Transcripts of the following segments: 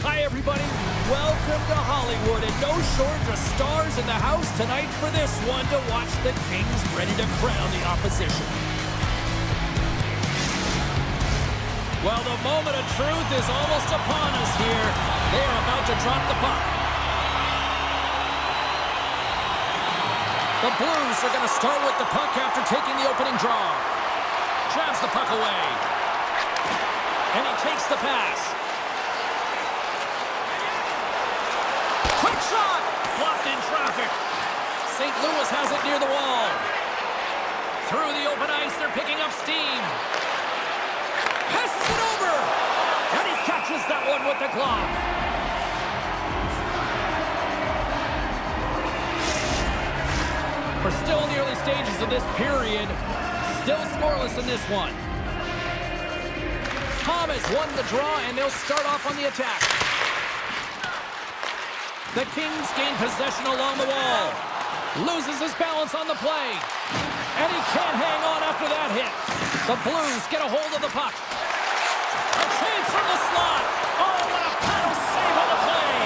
Hi, everybody. Welcome to Hollywood, and no shortage of stars in the house tonight for this one to watch the Kings ready to crown the opposition. Well, the moment of truth is almost upon us here. They are about to drop the puck. The Blues are going to start with the puck after taking the opening draw. Jabs the puck away. And he takes the pass. Quick shot! Blocked in traffic. St. Louis has it near the wall. Through the open ice, they're picking up steam. Passes it over! And he catches that one with the glove. We're still in the early stages of this period. Still scoreless in this one. Thomas won the draw, and they'll start off on the attack. The Kings gain possession along the wall. Loses his balance on the play. And he can't hang on after that hit. The Blues get a hold of the puck. A chance from the slot. Oh, what a paddle save on the play.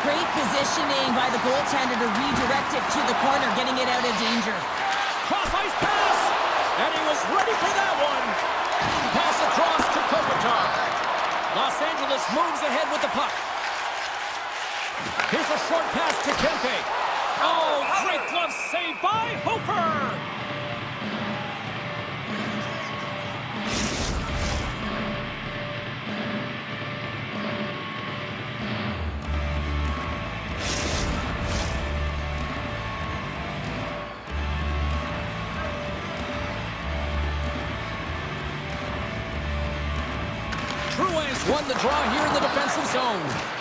Great positioning by the goaltender to redirect it to the corner, getting it out of danger. Cross-ice pass. And he was ready for that one. Pass across to Kopitar. Los Angeles moves ahead with the puck. Here's a short pass to Kempe. Oh, great glove save by Hofer. Truan's won the draw here in the defensive zone.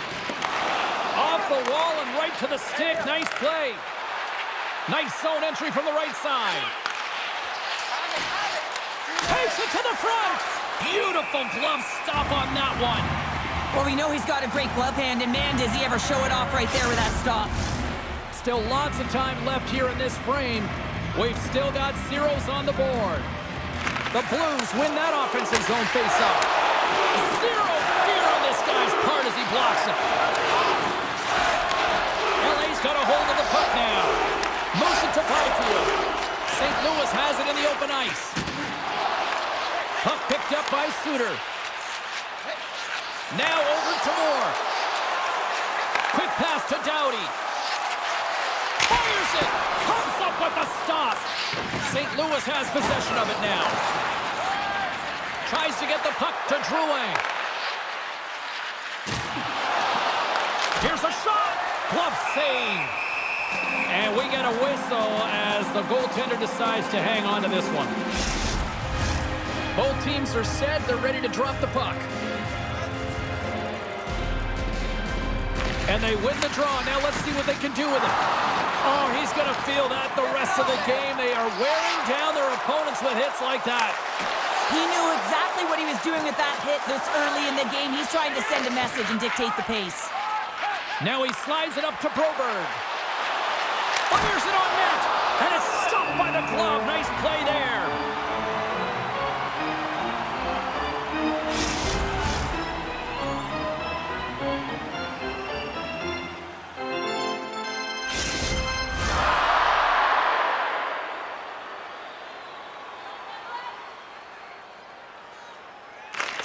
Off the wall and right to the stick. Nice play. Nice zone entry from the right side. Takes it to the front. Beautiful glove stop on that one. Well, we know he's got a great glove hand, and man, does he ever show it off right there with that stop. Still lots of time left here in this frame. We've still got zeros on the board. The Blues win that offensive zone face-off. Zero fear on this guy's part as he blocks it. LA's got a hold of the puck now. Moves it to Byfield. St. Louis has it in the open ice. Puck picked up by Suter. Now over to Moore. Quick pass to Doughty. Fires it. Comes up with the stop. St. Louis has possession of it now. Tries to get the puck to Drouin. Here's a shot. Glove save. And we get a whistle as the goaltender decides to hang on to this one. Both teams are set. They're ready to drop the puck. And they win the draw. Now let's see what they can do with it. Oh, he's going to feel that the rest of the game. They are wearing down their opponents with hits like that. He knew exactly what he was doing with that hit this early in the game. He's trying to send a message and dictate the pace. Now he slides it up to Broberg. Fires it on net. And it's stopped by the glove. Nice play there.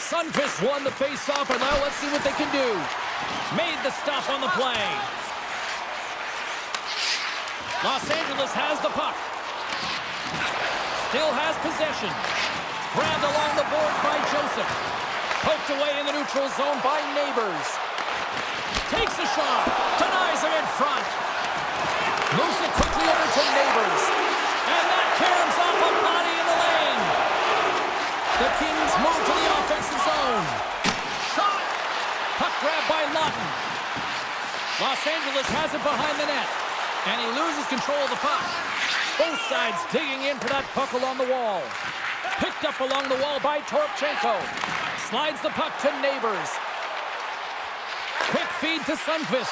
Sundqvist won the face-off, and now let's see what they can do. Made the stop on the play. Los Angeles has the puck. Still has possession. Grabbed along the boards by Joseph. Poked away in the neutral zone by Neighbors. Takes a shot. Denies him in front. Moves it quickly over to Neighbors. And that caroms off a body in the lane. The Kings move to the offensive zone. Shot. Puck grabbed by Lawton. Los Angeles has it behind the net. And he loses control of the puck. Both sides digging in for that puck along the wall. Picked up along the wall by Toropchenko. Slides the puck to Neighbors. Quick feed to Sundqvist.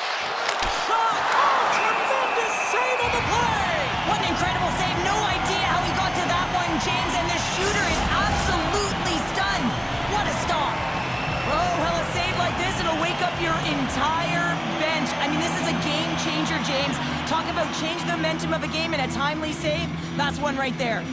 Shot! Oh, tremendous save on the play! What an incredible save. No idea how he got to that one, James. And the shooter is absolutely stunned. What a stop. Oh, well, a save like this, it'll wake up your James. Talk about changing the momentum of a game in a timely save. That's one right there.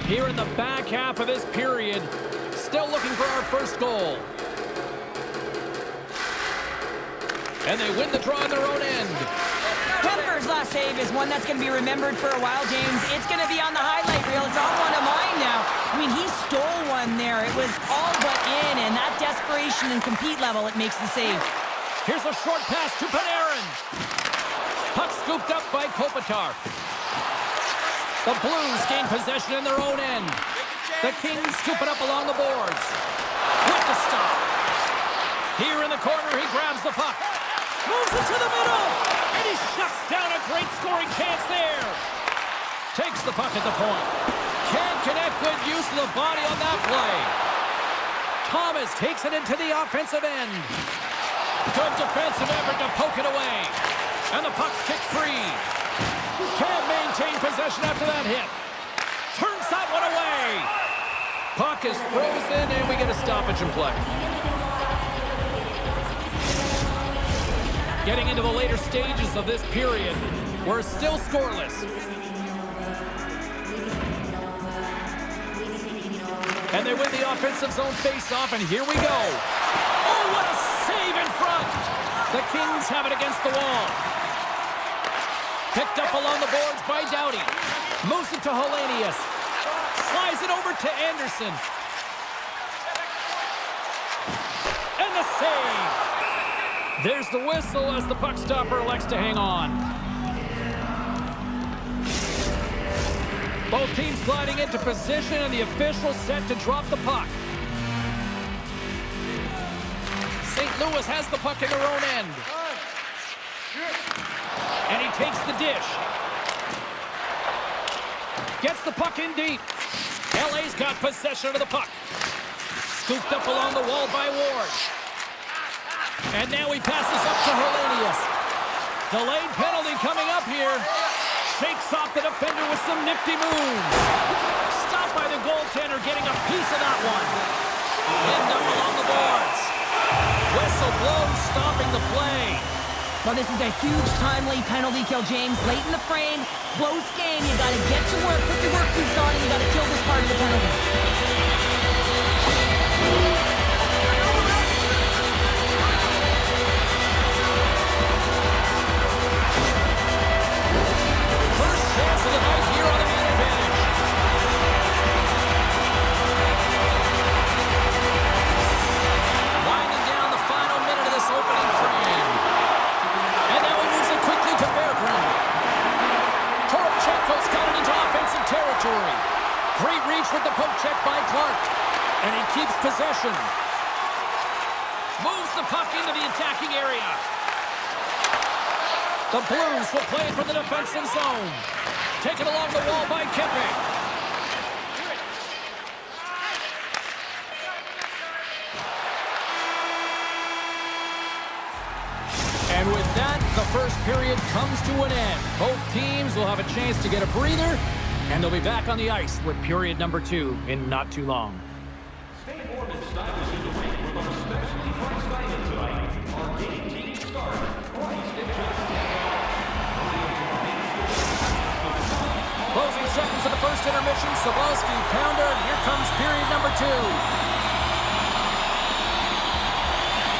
Here in the back half of this period, still looking for our first goal. And they win the draw on their own end. Kemper's last save is one that's going to be remembered for a while, James. It's going to be on the highlight reel. It's on one of mine now. I mean, he stole one there. It was all but in, and that desperation and compete level, it makes the save. Here's a short pass to Panarin. Puck scooped up by Kopitar. The Blues gain possession in their own end. The Kings scoop it up along the boards. Quick to stop. Here in the corner, he grabs the puck. Moves it to the middle. And he shuts down a great scoring chance there. Takes the puck at the point. Can't connect. Good use of the body on that play. Thomas takes it into the offensive end. Good defensive effort to poke it away. And the puck's kicked free. Can't maintain possession after that hit. Turns that one away. Puck is frozen, and we get a stoppage in play. Getting into the later stages of this period, we're still scoreless. And they win the offensive zone face-off, and here we go. Oh, what a save in front! The Kings have it against the wall. Picked up along the boards by Doughty. Moves it to Hellenius. Slides it over to Anderson. And the save! There's the whistle as the puck stopper elects to hang on. Both teams gliding into position, and the official set to drop the puck. St. Louis has the puck in their own end. And he takes the dish. Gets the puck in deep. LA's got possession of the puck. Scooped up along the wall by Ward. And now he passes up to Hellenius. Delayed penalty coming up here. Shakes off the defender with some nifty moves. Stopped by the goaltender, getting a piece of that one. End up along the boards. Whistle blows, stopping the play. Well, this is a huge timely penalty kill, James. Late in the frame, close game. You got to get to work, put your work boots on, and you got to kill this part of the penalty. First chance of the night here on the man advantage. Winding down the final minute of this opening frame. And now he moves it quickly to Berggren. Toropchenko's got it into offensive territory. Great reach with the poke check by Clark. And he keeps possession. Moves the puck into the attacking area. The Blues will play it from the defensive zone. Taken along the wall by Kempe. And with that, the first period comes to an end. Both teams will have a chance to get a breather, and they'll be back on the ice with period number 2 in not too long. Closing seconds of the first intermission. Sobolski, pounder, and here comes period number 2.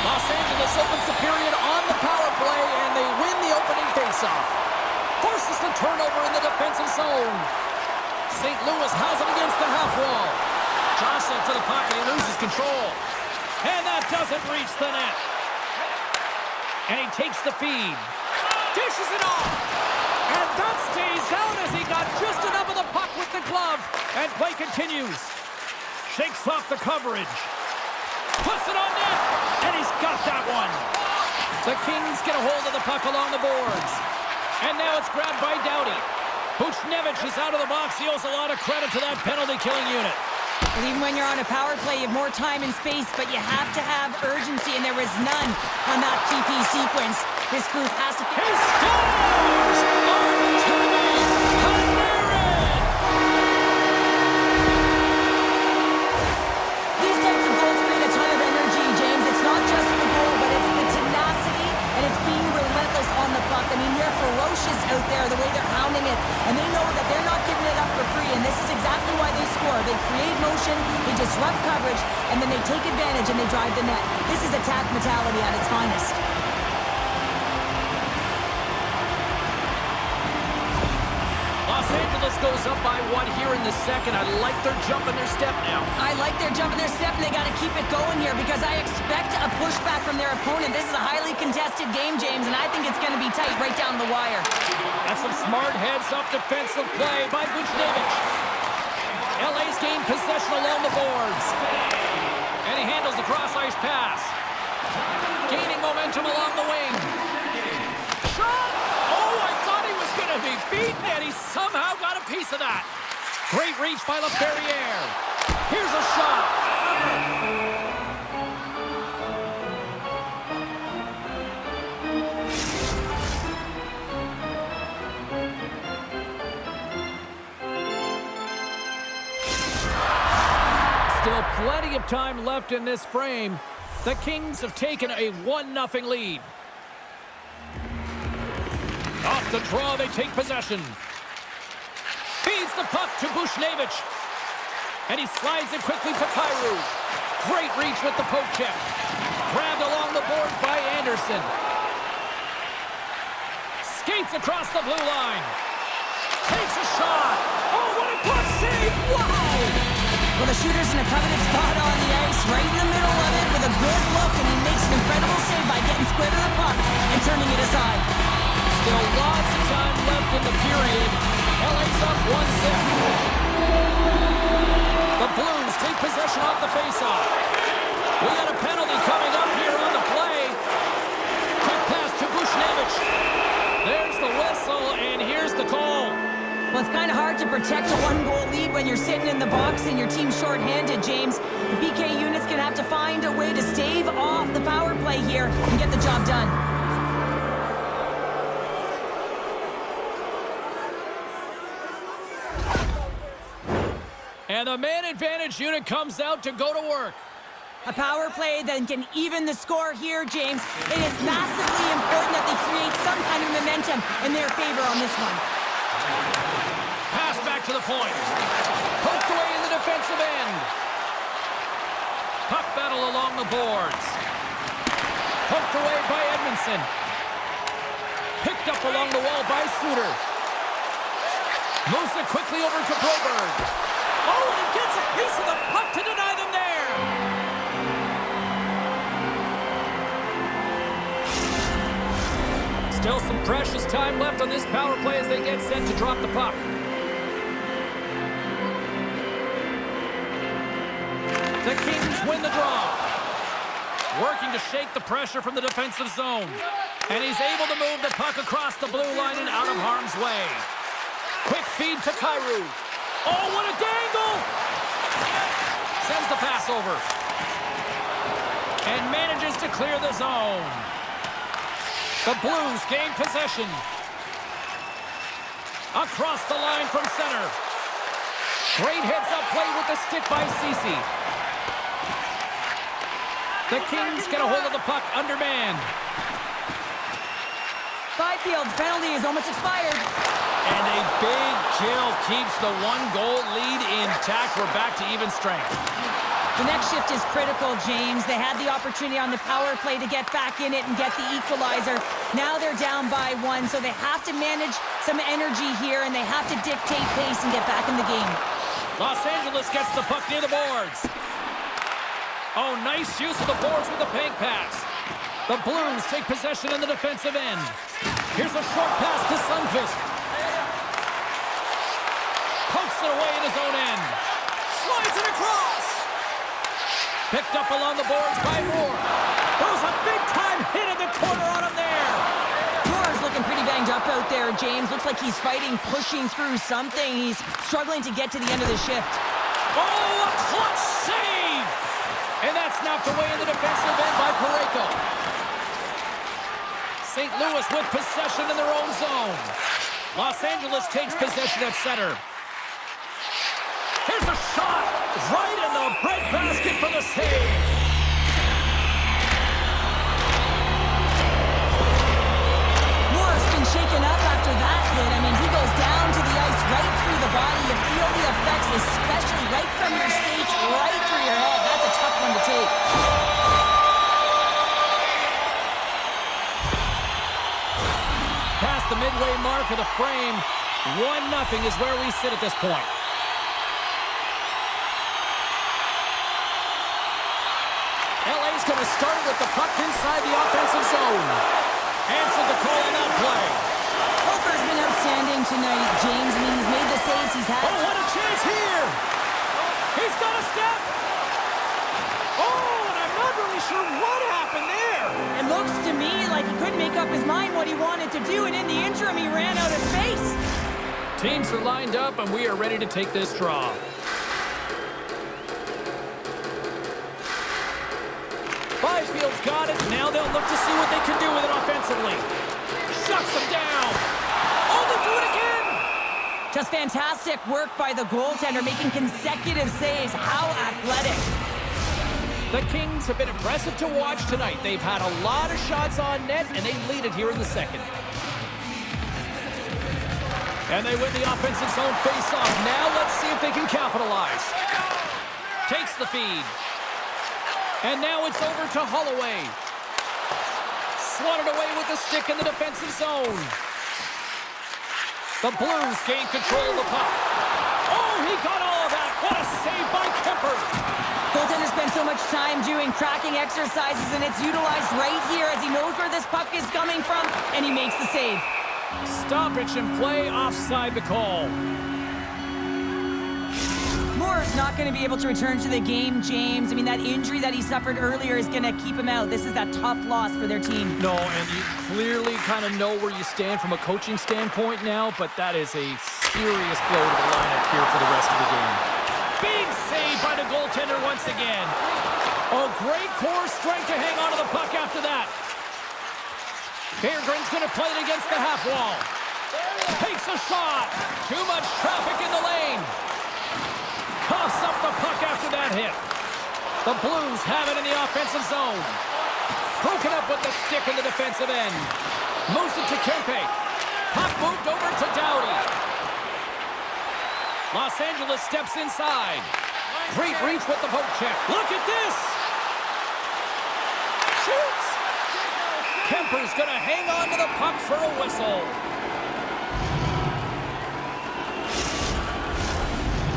Los Angeles opens the period on the power play, and they win the opening faceoff. Forces the turnover in the defensive zone. St. Louis has it against the half wall. Jostling to the pocket, he loses control. And that doesn't reach the net. And he takes the feed. Dishes it off. And that stays out as he got just enough of the puck with the glove. And play continues. Shakes off the coverage. Puts it on net. And he's got that one. The Kings get a hold of the puck along the boards. And now it's grabbed by Doughty. Buchnevich is out of the box. He owes a lot of credit to that penalty-killing unit. Well, even when you're on a power play, you have more time and space, but you have to have urgency, and there was none on that PP sequence. This group has to... He scores! Artemi Panarin! These types of goals create a ton of energy, James. It's not just the goal, but it's the tenacity, and it's being relentless on the puck. I mean, they're ferocious out there, the way they're pounding it, and they know that they're not giving it up for free, and this is exactly why they score. They create motion, they disrupt coverage, and then they take advantage and they drive the net. This is attack mentality at its finest. Los Angeles goes up by 1 here in the second. I like their jump and their step now. I like their jump and their step, and they got to keep it going here because I expect a pushback from their opponent. This is a highly contested game, James, and I think it's going to be tight right down the wire. That's some smart heads-up defensive play by Buchnevich. LA's gained possession along the boards. And he handles the cross-ice pass. Gaining momentum along the wing. Shot! Oh, I thought he was going to be beaten, and he somehow got a piece of that. Great reach by LaFerriere. Here's a shot. Still plenty of time left in this frame. The Kings have taken a 1-0 lead. Off the draw, they take possession. Feeds the puck to Buchnevich. And he slides it quickly to Kyrou. Great reach with the poke check. Grabbed along the boards by Anderson. Skates across the blue line. Takes a shot. Oh, what a puck save! Wow! Well, the shooter's in a coveted spot on the ice, right in the middle of it with a good look, and he makes an incredible save by getting square to the puck and turning it aside. Still lots of time left in the period. LA's up 1-0. The Blues take possession off the faceoff. We got a penalty coming up here on the play. Quick pass to Buchnevich. There's the whistle, and here's the call. Well, it's kind of hard to protect a one-goal lead when you're sitting in the box and your team's shorthanded, James. The PK unit's going to have to find a way to stave off the power play here and get the job done. And the man advantage unit comes out to go to work. A power play that can even the score here, James. It is massively important that they create some kind of momentum in their favor on this one. Pass back to the point. Poked away in the defensive end. Puck battle along the boards. Poked away by Edmondson. Picked up along the wall by Suter. Moves it quickly over to Broberg. Oh, and he gets a piece of the puck to deny them there. Still some precious time left on this power play as they get set to drop the puck. The Kings win the draw. Working to shake the pressure from the defensive zone. And he's able to move the puck across the blue line and out of harm's way. Quick feed to Kyrou. Oh, what a dangle! Sends the pass over. And manages to clear the zone. The Blues gain possession. Across the line from center. Great heads-up play with the stick by Ceci. The Kings get a hold of the puck undermanned. Byfield's penalty is almost expired. And a big kill keeps the one-goal lead intact. We're back to even strength. The next shift is critical, James. They had the opportunity on the power play to get back in it and get the equalizer. Now they're down by 1, so they have to manage some energy here, and they have to dictate pace and get back in the game. Los Angeles gets the puck near the boards. Oh, nice use of the boards with the peg pass. The Blues take possession in the defensive end. Here's a short pass to Sundqvist. Pokes it away in his own end. Slides it across. Picked up along the boards by Moore. Throws a big-time hit in the corner on him there. Moore's looking pretty banged up out there, James. Looks like he's fighting, pushing through something. He's struggling to get to the end of the shift. Oh, a clutch save! And that's knocked away in the defensive end by Parayko. St. Louis with possession in their own zone. Los Angeles takes possession at center. Here's a shot right in the breadbasket for the save. Moore's been shaken up after that hit. I mean, he goes down to the ice right through the body. You feel the effects, especially right from your skates, right through your head. That's a tough one to take. Past the midway mark of the frame, 1-0 is where we sit at this point. LA's going to start with the puck inside the offensive zone. Answered the call on that play. Hofer's been outstanding tonight, James. I mean, he's made the saves he's had. Oh, what a chance here! He's got a step! Oh, and I'm not really sure what happened there. It looks to me like he couldn't make up his mind what he wanted to do, and in the interim, he ran out of space. Teams are lined up, and we are ready to take this draw. Byfield's got it. Now they'll look to see what they can do with it offensively. Shuts them down. Oh, they do it again! Just fantastic work by the goaltender, making consecutive saves. How athletic. The Kings have been impressive to watch tonight. They've had a lot of shots on net, and they lead it here in the second. And they win the offensive zone face-off. Now let's see if they can capitalize. Takes the feed. And now it's over to Holloway. Swatted away with the stick in the defensive zone. The Blues gain control of the puck. Oh, he got all of that. What a save by Kemper. Goaltender spends so much time doing tracking exercises, and it's utilized right here as he knows where this puck is coming from, and he makes the save. Stoppage and play offside the call. Moore's not going to be able to return to the game, James. I mean, that injury that he suffered earlier is going to keep him out. This is a tough loss for their team. No, and you clearly kind of know where you stand from a coaching standpoint now, but that is a serious blow to the lineup here for the rest of the game. Big save by the goaltender once again. Oh, great core strength to hang on to the puck after that. Fairgren's going to play it against the half wall. Takes a shot. Too much traffic in the lane. Coughs up the puck after that hit. The Blues have it in the offensive zone. Broken up with the stick in the defensive end. Moves it to Kempe. Puck moved over to Doughty. Los Angeles steps inside. Great reach with the poke check. Look at this. Shoots. Kemper's going to hang on to the puck for a whistle.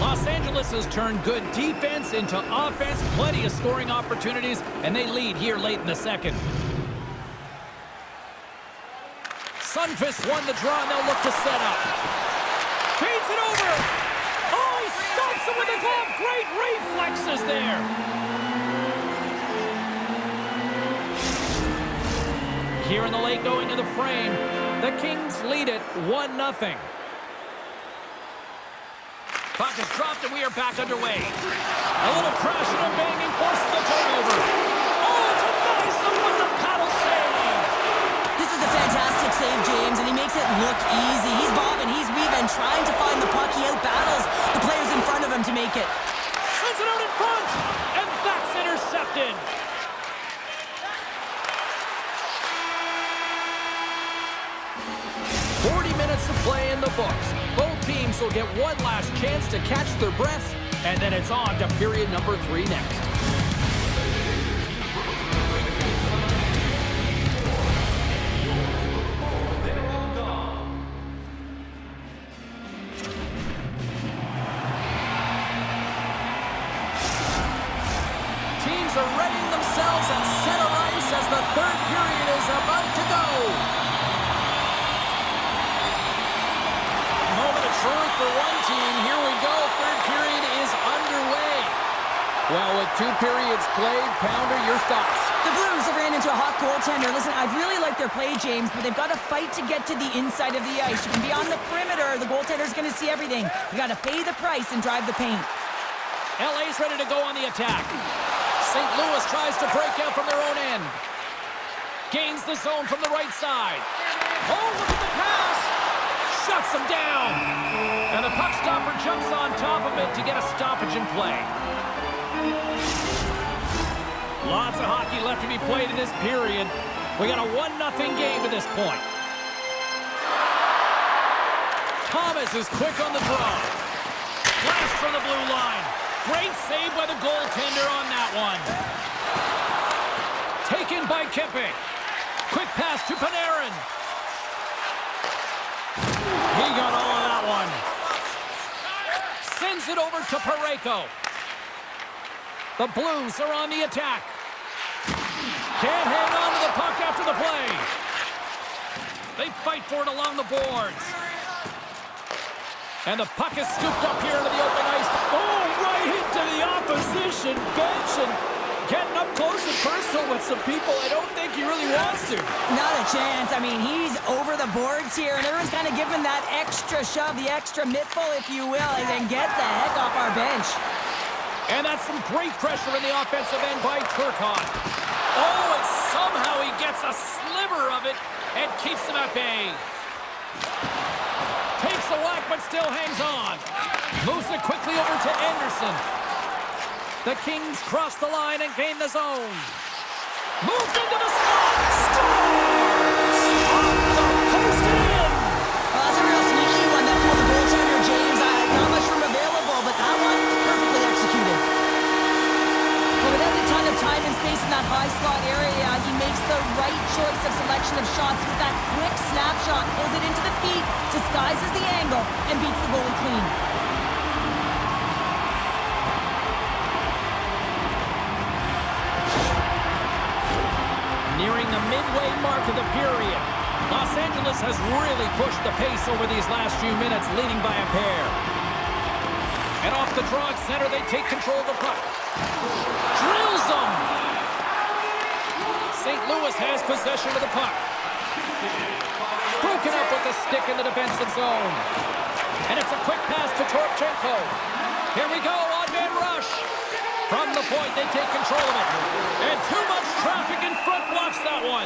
Los Angeles has turned good defense into offense, plenty of scoring opportunities, and they lead here late in the second. Sundqvist won the draw, and they'll look to set up. Feeds it over. Oh, he stops him with a glove. Great reflexes there. Here in the late going to the frame, the Kings lead it 1-0. Puck is dropped, and we are back underway. A little crashing and banging forces the turnover. Oh, denies them with the paddle save. This is a fantastic save, James, and he makes it look easy. He's bobbing, he's weaving, trying to find the puck. He out-battles the players in front of him to make it. Sends it out in front, and that's intercepted. To play in the books. Both teams will get one last chance to catch their breaths, and then it's on to period number 3 next. Teams are readying themselves at center ice as the third period is about to go. Truth for one team. Here we go. Third period is underway. Well, with 2 periods played, Pounder, your thoughts? The Blues have ran into a hot goaltender. Listen, I really like their play, James, but they've got to fight to get to the inside of the ice. You can be on the perimeter. The goaltender's going to see everything. You got to pay the price and drive the paint. LA's ready to go on the attack. St. Louis tries to break out from their own end. Gains the zone from the right side. Oh, look at the pass! Shuts them down. And the puck stopper jumps on top of it to get a stoppage in play. Lots of hockey left to be played in this period. We got a 1-0 game at this point. Thomas is quick on the draw. Blast from the blue line. Great save by the goaltender on that one. Taken by Kempe. Quick pass to Panarin. He got all of that one. Sends it over to Parayko. The Blues are on the attack. Can't hang on to the puck after the play. They fight for it along the boards. And the puck is scooped up here into the open ice. Oh, right into the opposition bench. And getting up close and personal with some people I don't think he really wants to. Not a chance. I mean, he's over the boards here, and everyone's kind of giving that extra shove, the extra mittful, if you will, and then get the heck off our bench. And that's some great pressure in the offensive end by Turcotte. Oh, and somehow he gets a sliver of it and keeps him at bay. Takes the whack, but still hangs on. Moves it quickly over to Anderson. The Kings cross the line and gain the zone. Moves into the slot. Scores! Off the post and in. Well, that's a real sneaky one. That pulled the goaltender, James. Not much room available, but that one perfectly executed. Well, without a ton of time and space in that high slot area, he makes the right choice of selection of shots with that quick snapshot. Pulls it into the feet, disguises the angle, and beats the goalie clean. Nearing the midway mark of the period, Los Angeles has really pushed the pace over these last few minutes, leading by a pair. And off the draw at center, they take control of the puck. Drills them! St. Louis has possession of the puck. Broken up with the stick in the defensive zone. And it's a quick pass to Torchenko. Here we go, odd-man rush. From the point, they take control of it. And too much traffic in front blocks that one.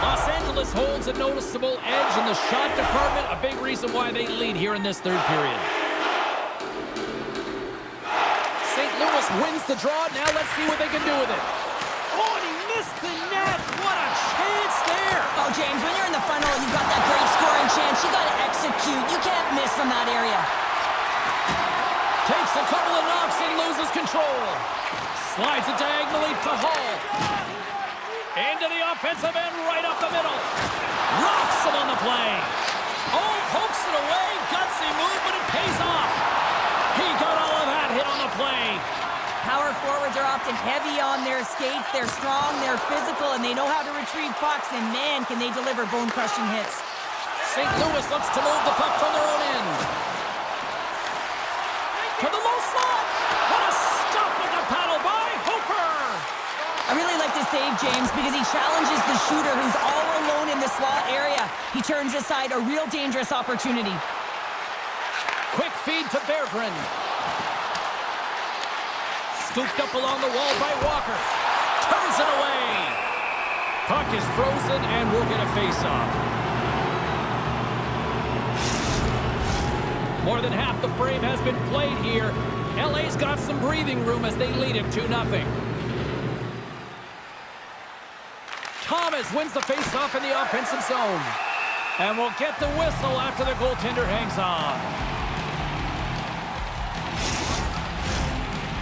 Los Angeles holds a noticeable edge in the shot department, a big reason why they lead here in this third period. St. Louis wins the draw. Now let's see what they can do with it. Oh, and he missed the net. What a chance there. Oh, James, when you're in the funnel, you've got that great scoring chance. You got to execute. You can't miss from that area. Takes a couple of knocks and loses control. Slides it diagonally to Hall. Into the offensive end, right up the middle. Rocks him on the play. Oh, pokes it away. Gutsy move, but it pays off. He got all of that hit on the play. Power forwards are often heavy on their skates. They're strong, they're physical, and they know how to retrieve pucks, and man, can they deliver bone-crushing hits. St. Louis looks to move the puck from their own end. To the low slot. What a stop with the paddle by Hofer. I really like this save, James, because he challenges the shooter who's all alone in the slot area. He turns aside a real dangerous opportunity. Quick feed to Berggren. Scooped up along the wall by Walker. Turns it away. Puck is frozen, and we'll get a face-off. More than half the frame has been played here. LA's got some breathing room as they lead it 2-0. Thomas wins the face-off in the offensive zone. And we'll get the whistle after the goaltender hangs on.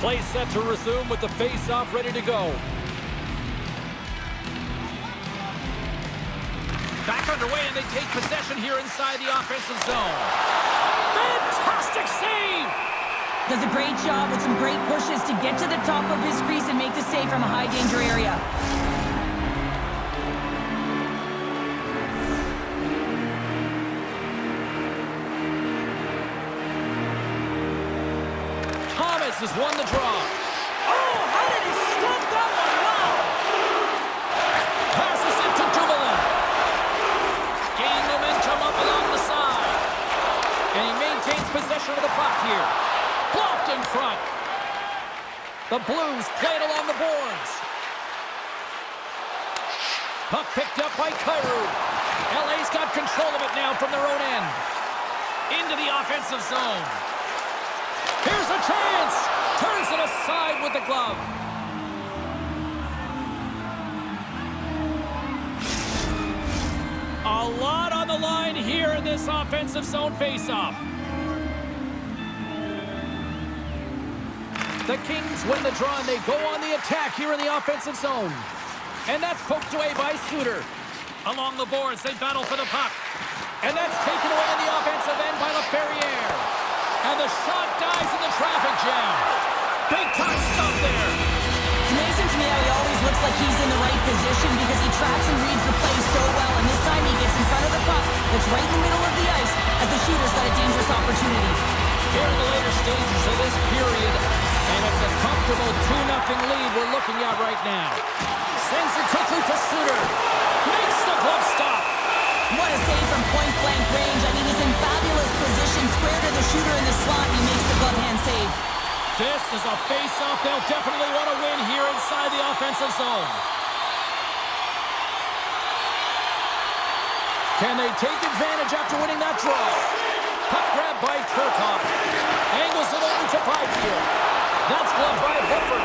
Play set to resume with the face-off ready to go. Back underway, and they take possession here inside the offensive zone. Fantastic save! Does a great job with some great pushes to get to the top of his crease and make the save from a high-danger area. Has won the draw. Oh, how did he stop that possession of the puck here. Blocked in front. The Blues play it along the boards. Puck picked up by Kyrou. LA's got control of it now from their own end. Into the offensive zone. Here's a chance. Turns it aside with the glove. A lot on the line here in this offensive zone faceoff. The Kings win the draw and they go on the attack here in the offensive zone. And that's poked away by Suter. Along the boards, they battle for the puck. And that's taken away in the offensive end by LaFerriere. And the shot dies in the traffic jam. Big time stop there. It's amazing to me how he always looks like he's in the right position because he tracks and reads the play so well. And this time he gets in front of the puck that's right in the middle of the ice as the shooter's got a dangerous opportunity. Here in the later stages of this period, and it's a comfortable 2-0 lead we're looking at right now. Sends it quickly to Suter. Makes the glove stop. What a save from point-blank range. I mean, he's in fabulous position. Square to the shooter in the slot, and he makes the glove hand save. This is a face-off they'll definitely want to win here inside the offensive zone. Can they take advantage after winning that draw? Puck grab by Kirkhoff. Angles it over to Byfield. That's gloved by Hooper.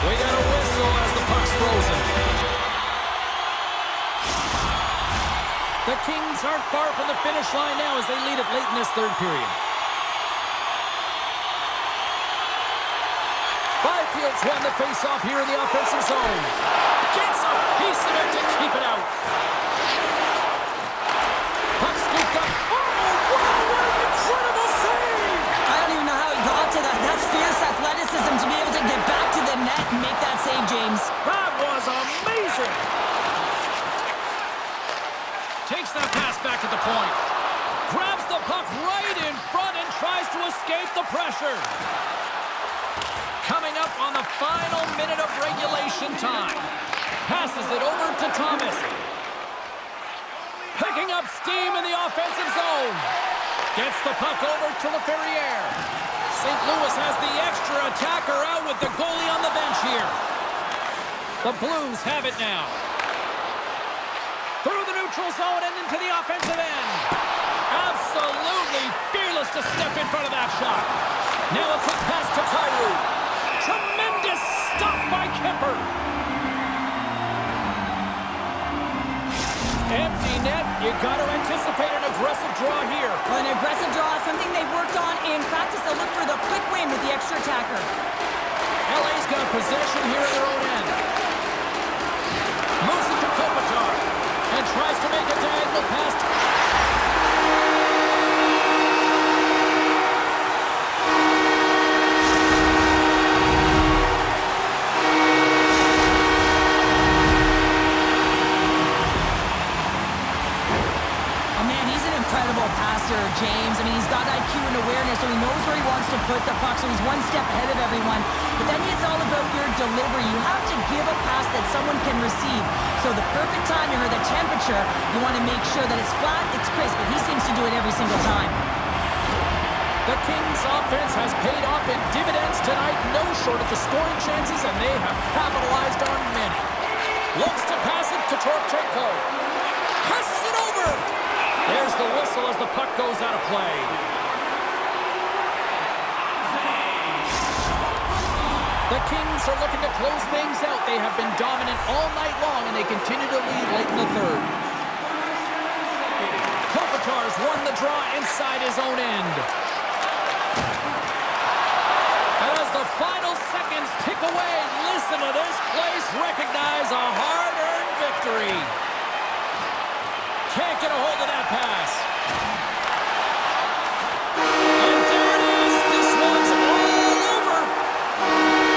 We got a whistle as the puck's frozen. The Kings aren't far from the finish line now as they lead it late in this third period. Byfield's won the faceoff here in the offensive zone. Gets a piece of it to keep it out. Puck scooped up. Oh, wow, what an incredible save! I don't even know how he got to that. That's fierce athleticism to be able to get back to the net and make that save, James. That was amazing! Takes that pass back at the point. Grabs the puck right in front and tries to escape the pressure. Coming up on the final minute of regulation time. Passes it over to Thomas. Picking up steam in the offensive zone. Gets the puck over to LaFerriere. St. Louis has the extra attacker out with the goalie on the bench here. The Blues have it now. Through the neutral zone and into the offensive end. Absolutely fearless to step in front of that shot. Now a quick pass to Kyrou. Tremendous stop by Kemper. Empty net. You got to anticipate an aggressive draw here. Well, an aggressive draw is something they've worked on in practice. They'll look for the quick win with the extra attacker. LA's got possession here at their own end. Moves it to Kopitar. And tries to make a diagonal pass. Oh, man, he's an incredible passer, James. I mean, he's got IQ and awareness, so he knows where he wants to put the puck, so he's one step ahead of everyone. But then it's all about your delivery. You have to give a pass that someone can receive. So the perfect timing or the temperature, you want to make sure that it's flat, it's crisp, but he seems to do it every single time. The Kings' offense has paid off in dividends tonight, no short of the scoring chances, and they have capitalized on many. Looks to pass it to Torchenko. Passes it over. There's the whistle as the puck goes out of play. The Kings are looking to close things out. They have been dominant all night long, and they continue to lead late in the third. Kopitar's won the draw inside his own end. As the final seconds tick away, listen to this place recognize a hard-earned victory. Can't get a hold of that pass. And there it is. This one's all over.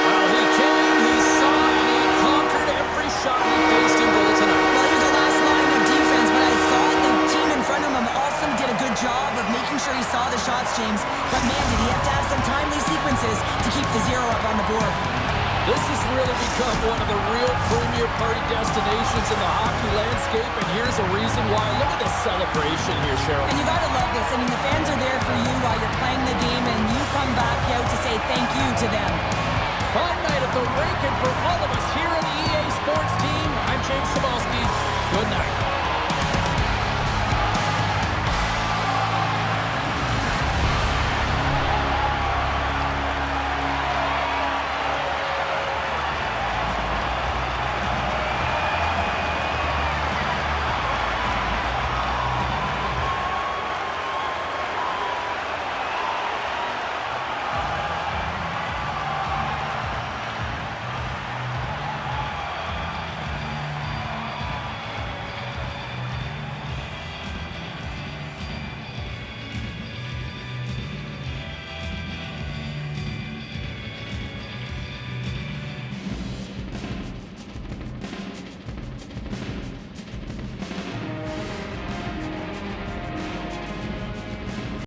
Well, he came, he saw, and he conquered every shot he faced in goal tonight. Well, he was the last line of defense, but I thought the team in front of him also did a good job of making sure he saw the shots, James. But man, did he have to have some timely sequences to keep the zero up on the board. This has really become one of the real premier party destinations in the hockey landscape, and here's a reason why. Look at the celebration here, Cheryl. And you gotta love this. I mean, the fans are there for you while you're thank you to them. Fun night at the rink, and for all of us here on the EA Sports team, I'm James Cebulski. Good night.